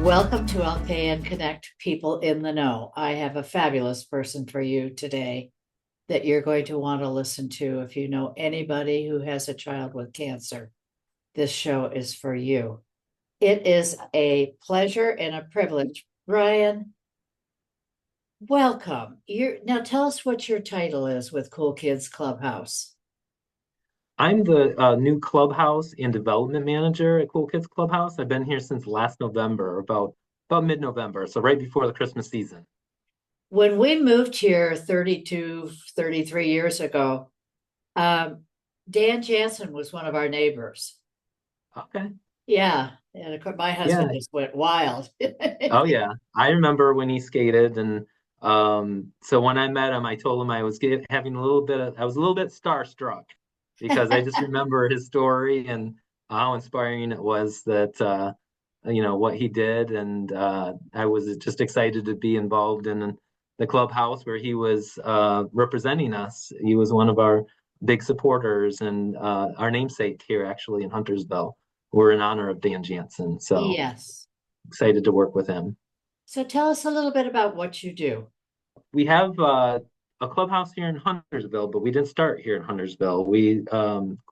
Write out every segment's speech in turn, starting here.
Welcome to LKN Connect, People in the Know. I have a fabulous person for you today that you're going to want to listen to if you know anybody who has a child with cancer. This show is for you. It is a pleasure and a privilege. Brian, welcome. Now tell us what your title is with Cool Kids Clubhouse. I'm the new clubhouse and development manager at Cool Kids Clubhouse. I've been here since last November, about mid-November, so right before the Christmas season. When we moved here 32, 33 years ago, Dan Jansen was one of our neighbors. Okay. Yeah, and of course, my Yeah. husband just went wild. Oh yeah. I remember when he skated, and so when I met him, I told him I was having I was a little bit starstruck because I just remember his story and how inspiring it was that what he did, and I was just excited to be involved in the clubhouse where he was representing us. He was one of our big supporters and our namesake here actually in Huntersville. We're in honor of Dan Jansen, so Yes. excited to work with him. So tell us a little bit about what you do. We have a clubhouse here in Huntersville, but we didn't start here in Huntersville. We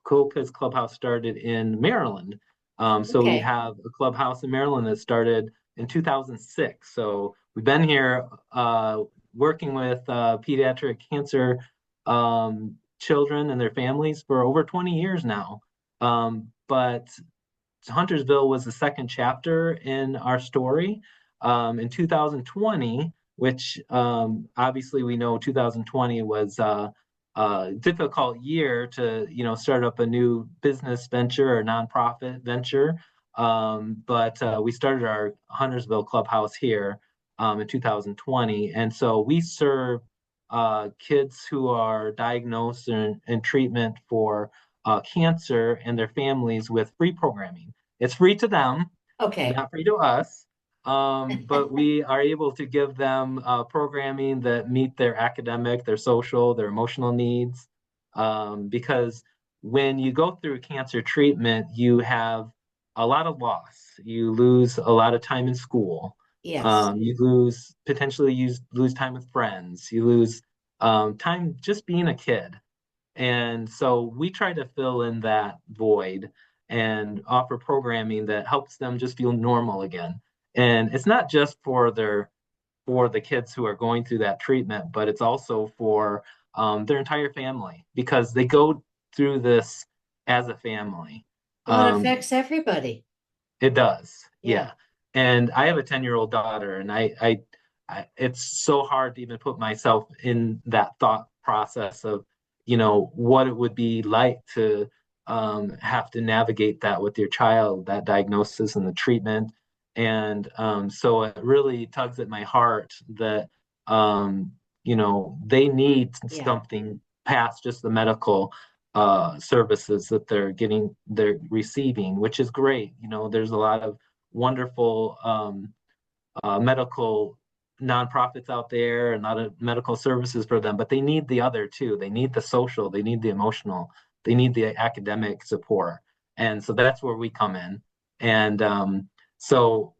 Cool Kids Clubhouse started in Maryland. So we Okay. have a clubhouse in Maryland that started in 2006. So we've been here working with pediatric cancer children and their families for over 20 years now. But Huntersville was the second chapter in our story. In 2020, which obviously we know 2020 was a difficult year to start up a new business venture or nonprofit venture. But we started our Huntersville clubhouse here in 2020, and so we serve kids who are diagnosed and treatment for cancer and their families with free programming. It's free to them, Okay. not free to us. But we are able to give them programming that meet their academic, their social, their emotional needs. Because when you go through cancer treatment, you have a lot of loss. You lose a lot of time in school. Yes. You lose potentially you lose time with friends. You lose time just being a kid. And so we try to fill in that void and offer programming that helps them just feel normal again. And it's not just for the kids who are going through that treatment, but it's also for their entire family because they go through this as a family. Well, it Um, affects everybody. it does, Yeah. yeah. And I have a 10-year-old daughter, and it's so hard to even put myself in that thought process of, what it would be like to have to navigate that with your child, that diagnosis and the treatment. And so it really tugs at my heart that, they need Yeah. something past just the medical services that they're receiving, which is great. There's a lot of wonderful medical nonprofits out there and a lot of medical services for them, but they need the other too. They need the social, they need the emotional, they need the academic support. And so that's where we come in. And so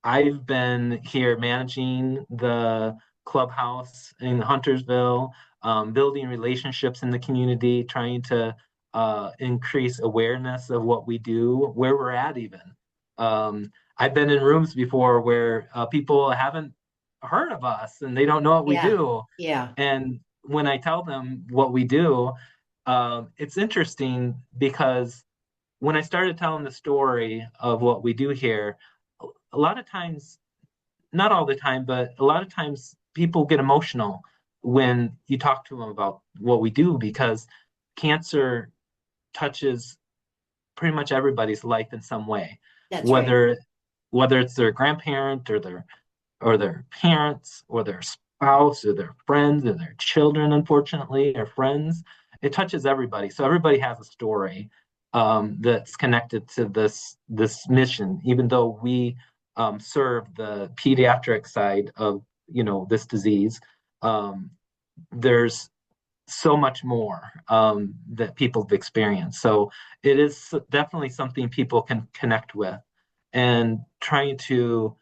I've been here managing the clubhouse in Huntersville, building relationships in the community, trying to increase awareness of what we do, where we're at, even. I've been in rooms before where people haven't heard of us and they don't know what we Yeah. do. Yeah. And when I tell them what we do, it's interesting because when I started telling the story of what we do here, a lot of times, not all the time, but a lot of times people get emotional when you talk to them about what we do because cancer touches pretty much everybody's life in some way, That's right. whether it's their grandparent or their parents or their spouse or their friends or their children, unfortunately, or friends. It touches everybody. So everybody has a story that's connected to this mission, even though we serve the pediatric side of this disease. Um, there's so much more that people have experienced. So it is definitely something people can connect with, and trying to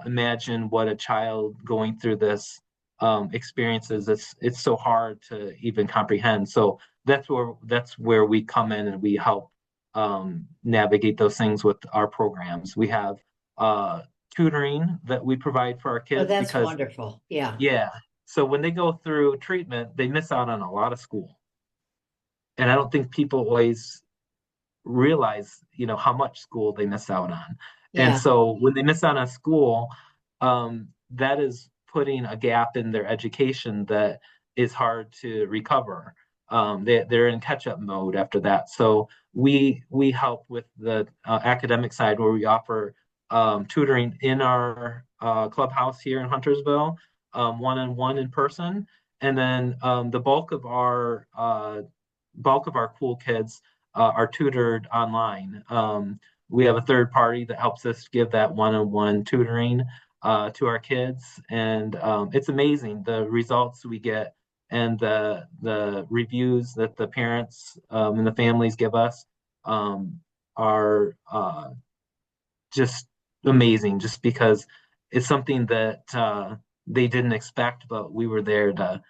imagine what a child going through this experiences. It's so hard to even comprehend. So that's where we come in and we help navigate those things with our programs. We have uh, tutoring that we provide for our Oh, kids that's because wonderful. Yeah. yeah. So when they go through treatment, they miss out on a lot of school, and I don't think people always realize, how much school they miss out on. And Yeah. so when they miss out on school, that is putting a gap in their education that is hard to recover. They're in catch-up mode after that. So we help with the academic side where we offer tutoring in our clubhouse here in Huntersville, one-on-one in person, and then the bulk of our cool kids are tutored online. We have a third party that helps us give that one-on-one tutoring to our kids, and it's amazing the results we get and the reviews that the parents and the families give us are just amazing. Just because it's something that they didn't expect, but we were there to,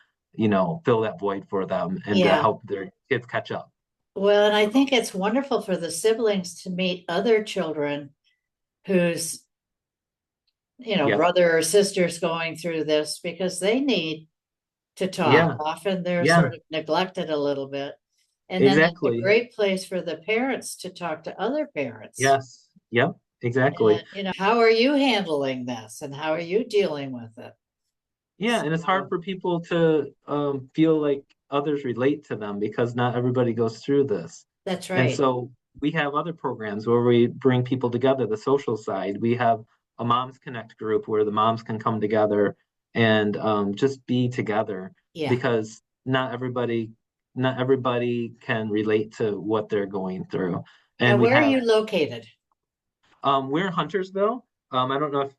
fill that void for them and to Yeah. help their kids catch up. Well, and I think it's wonderful for the siblings to meet other children whose, Yep. brother or sister's going through this because they need to talk. Yeah. Often they're Yeah. sort of neglected a little bit. And then it's a Exactly. great place for the parents to talk to other parents. Yes. Yep. Exactly. And, how are you handling this and how are you dealing with it? Yeah, and it's hard So for people to feel like others relate to them because not everybody goes through this. that's And right. so we have other programs where we bring people together, the social side. We have a Moms Connect group where the moms can come together and just be together Yeah. because not everybody can relate to what they're going through. Now, And we where are have you located? we're in Huntersville. I don't know if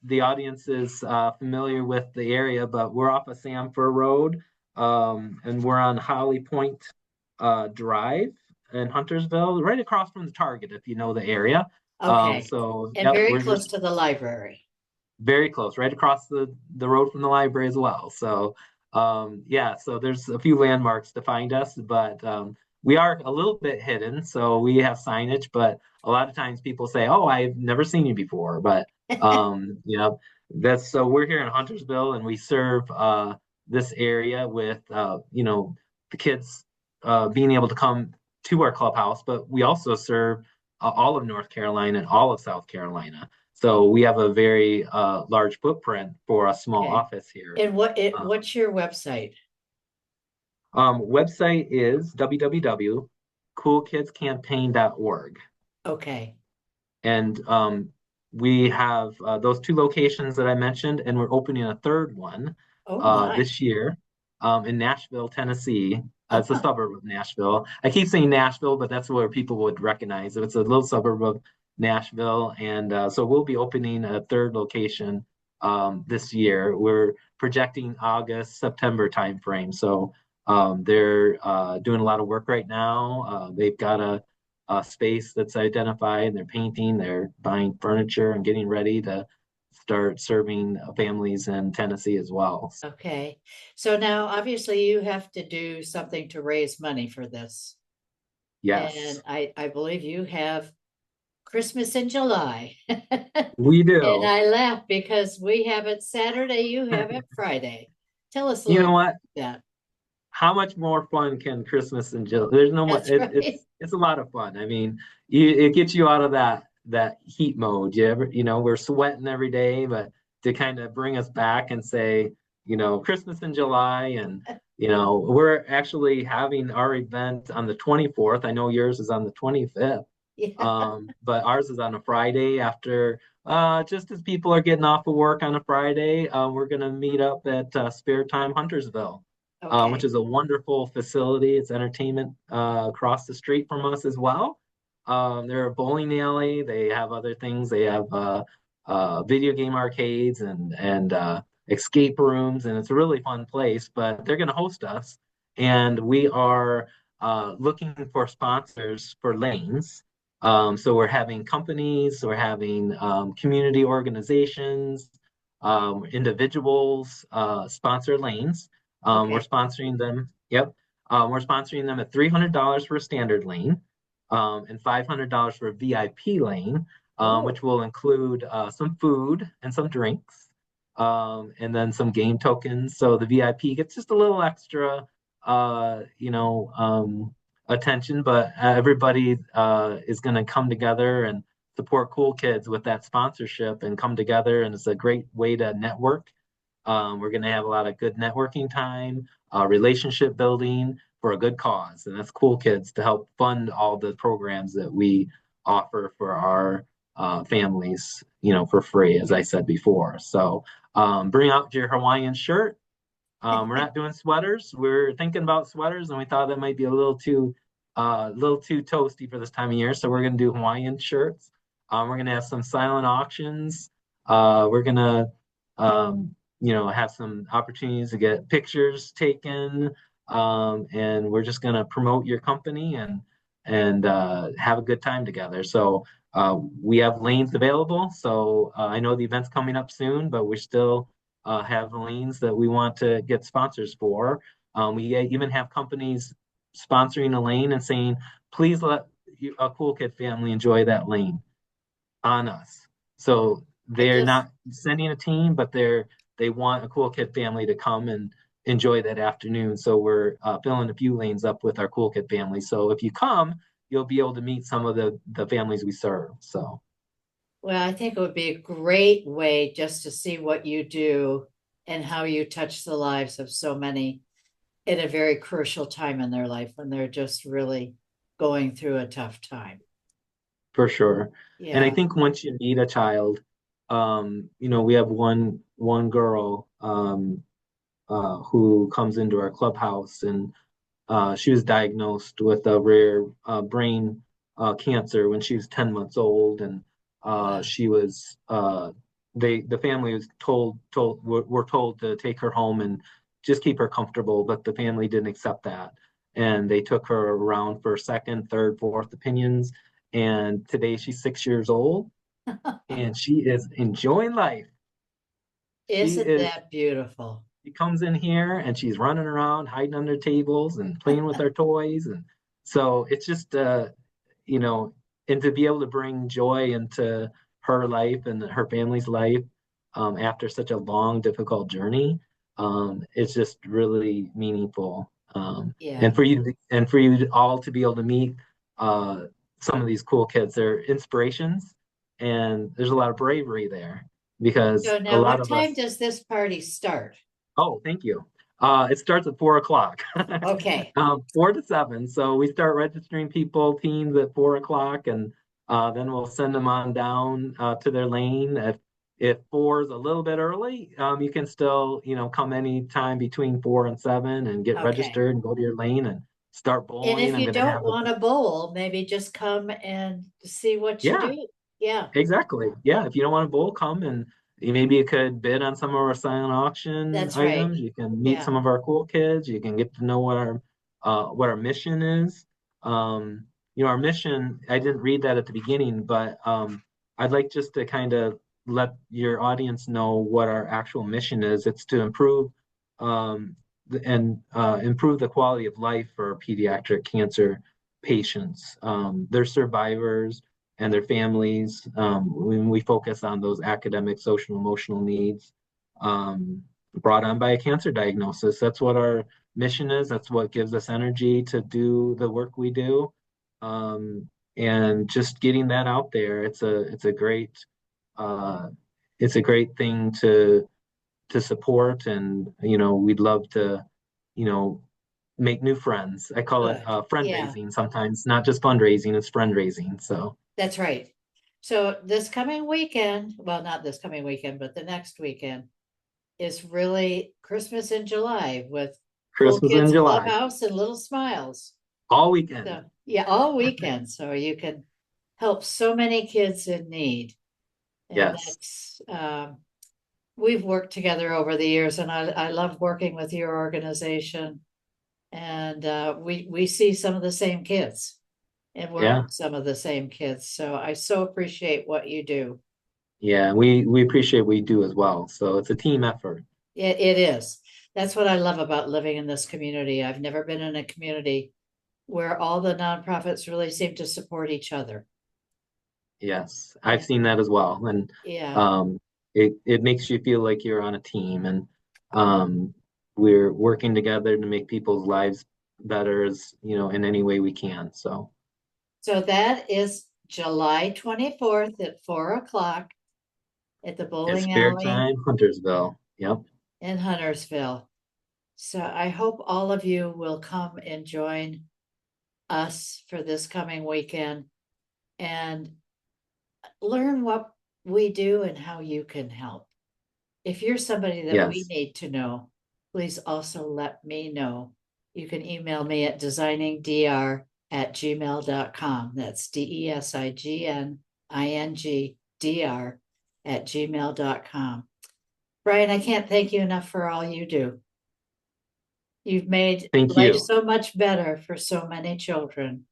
the audience is familiar with the area, but we're off of Sanford Road, and we're on Holly Point Drive in Huntersville, right across from the Target, if you know the area. Okay. So, And yep, very we're close just to the library. very close, right across the road from the library as well. So yeah, so there's a few landmarks to find us, but we are a little bit hidden, so we have signage, but a lot of times people say, "Oh, I've never seen you before," but that's so we're here in Huntersville and we serve this area with the kids being able to come to our clubhouse, but we also serve all of North Carolina and all of South Carolina. So we have a very large footprint for a small Okay. office here. And Um, what's your website? website is www.coolkidscampaign.org. Okay. And we have those two locations that I mentioned, and we're opening a third one Oh my. this year in Nashville, Tennessee. It's a suburb of Nashville. I keep saying Nashville, but that's where people would recognize it. It's a little suburb of Nashville. And so we'll be opening a third location this year. We're projecting August, September timeframe. So they're doing a lot of work right now. They've got a space that's identified. They're painting, they're buying furniture and getting ready to start serving families in Tennessee as well. Okay. So now obviously you have to do something to raise money for this. And Yes, I believe you have Christmas in July. we And do. I laugh because we have it Saturday, you have it Friday. Tell us a You little know what? bit about that. How much more fun can Christmas and Jill? There's no more. That's right. It's a lot of fun. I mean, it gets you out of that heat mode. We're sweating every day, but to kind of bring us back and say, Christmas in July, and we're actually having our event on the 24th. I know yours is on the 25th, Yeah. but ours is on a Friday after. Just as people are getting off of work on a Friday, we're gonna meet up at Spare Time Huntersville, which Okay. is a wonderful facility. It's entertainment across the street from us as well. They're a bowling alley. They have other things. They have video game arcades and escape rooms, and it's a really fun place. But they're going to host us, and we are looking for sponsors for lanes. So we're having companies, we're having community organizations, individuals sponsor lanes. We're Okay. sponsoring them. Yep. We're sponsoring them at $300 for a standard lane, and $500 for a VIP lane, which Oh, will include some food and some drinks, and then some game tokens. So the VIP gets just a little extra, attention, but everybody is going to come together and support Cool Kids with that sponsorship and come together. And it's a great way to network. We're going to have a lot of good networking time, relationship building for a good cause. And that's Cool Kids to help fund all the programs that we offer for our families, for free, as I said before. So bring out your Hawaiian shirt. We're not doing sweaters. We're thinking about sweaters, and we thought that might be a little too toasty for this time of year. So we're gonna do Hawaiian shirts. We're gonna have some silent auctions. We're gonna, have some opportunities to get pictures taken, and we're just gonna promote your company and have a good time together. So we have lanes available. So I know the event's coming up soon, but we're still have lanes that we want to get sponsors for. We even have companies sponsoring a lane and saying, please let a Cool Kid family enjoy that lane on us. So I they're just, not sending a team, but they want a Cool Kid family to come and enjoy that afternoon. So we're filling a few lanes up with our Cool Kid family. So if you come, you'll be able to meet some of the families we serve. So well, I think it would be a great way just to see what you do and how you touch the lives of so many at a very crucial time in their life when they're just really going through a tough time. for sure. And I Yeah. think once you meet a child, we have one girl who comes into our clubhouse, and she was diagnosed with a rare brain cancer when she was 10 months old, and Wow. she was the family was were told to take her home and just keep her comfortable, but the family didn't accept that, and they took her around for second, third, fourth opinions, and today she's 6 years old, and she is enjoying life. She Isn't is that beautiful? she comes in here and she's running around, hiding under tables and playing with our toys. And so it's just, you know, and to be able to bring joy into her life and her family's life after such a long, difficult journey, it's just really meaningful. And Yeah. for you all to be able to meet some of these cool kids, they're inspirations, and there's a lot of bravery there because So a now lot what of time us. does this party start? Oh, thank you. It starts at 4 o'clock, Okay. 4 to 7. So we start registering people, teams at 4 o'clock, and then we'll send them on down to their lane. If four is a little bit early, you can still, come anytime between 4 and 7 and get Okay. registered and go to your lane and start And bowling. if I'm you going to don't have want to bowl, maybe just come and see what you yeah, do. Yeah, exactly. Yeah, if you don't want to bowl, come and maybe you could bid on some of our silent auction that's right. items. You can meet Yeah. some of our cool kids. You can get to know what our mission is. Our mission, I didn't read that at the beginning, but I'd like just to kind of let your audience know what our actual mission is. It's to improve the quality of life for pediatric cancer patients. They're survivors and their families. When we focus on those academic, social, emotional needs brought on by a cancer diagnosis. That's what our mission is. That's what gives us energy to do the work we do. And just getting that out there, uh, it's a great thing to support, and we'd love to you know make new friends. I call it Good. friend Yeah, raising sometimes, not just fundraising, it's friend raising. So that's right. So this coming weekend, well, not this coming weekend, but the next weekend is really Christmas in July with Cool Christmas in Kids July, Clubhouse and Little Smiles. all weekend. So, yeah, all weekend. So you can help so many kids in need. And Yes. we've worked together over the years, and I love working with your organization. And we see some of the same kids. and work Yeah. with some of the same kids. So I so appreciate what you do. Yeah. We appreciate what you do as well. So it's a team effort. It is. That's what I love about living in this community. I've never been in a community where all the nonprofits really seem to support each other. Yes. I've And seen that as well. And yeah. um it makes you feel like you're on a team and um we're working together to make people's lives better as, in any way we can. So So that is July 24th at 4 o'clock at the it's bowling Spirit alley Time, Huntersville. Yep. in Huntersville. So I hope all of you will come and join us for this coming weekend and learn what we do and how you can help. If you're somebody that we Yes. need to know, please also let me know. You can email me at designingdr@gmail.com. That's DESIGNINGDR@gmail.com. Brian, I can't thank you enough for all you do. You've made Thank life you. so much better for so many children.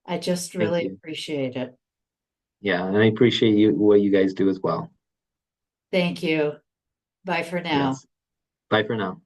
I just Thank really you. appreciate it. Yeah, and I appreciate what you guys do as well. Thank you. Bye for now. Yes. Bye for now.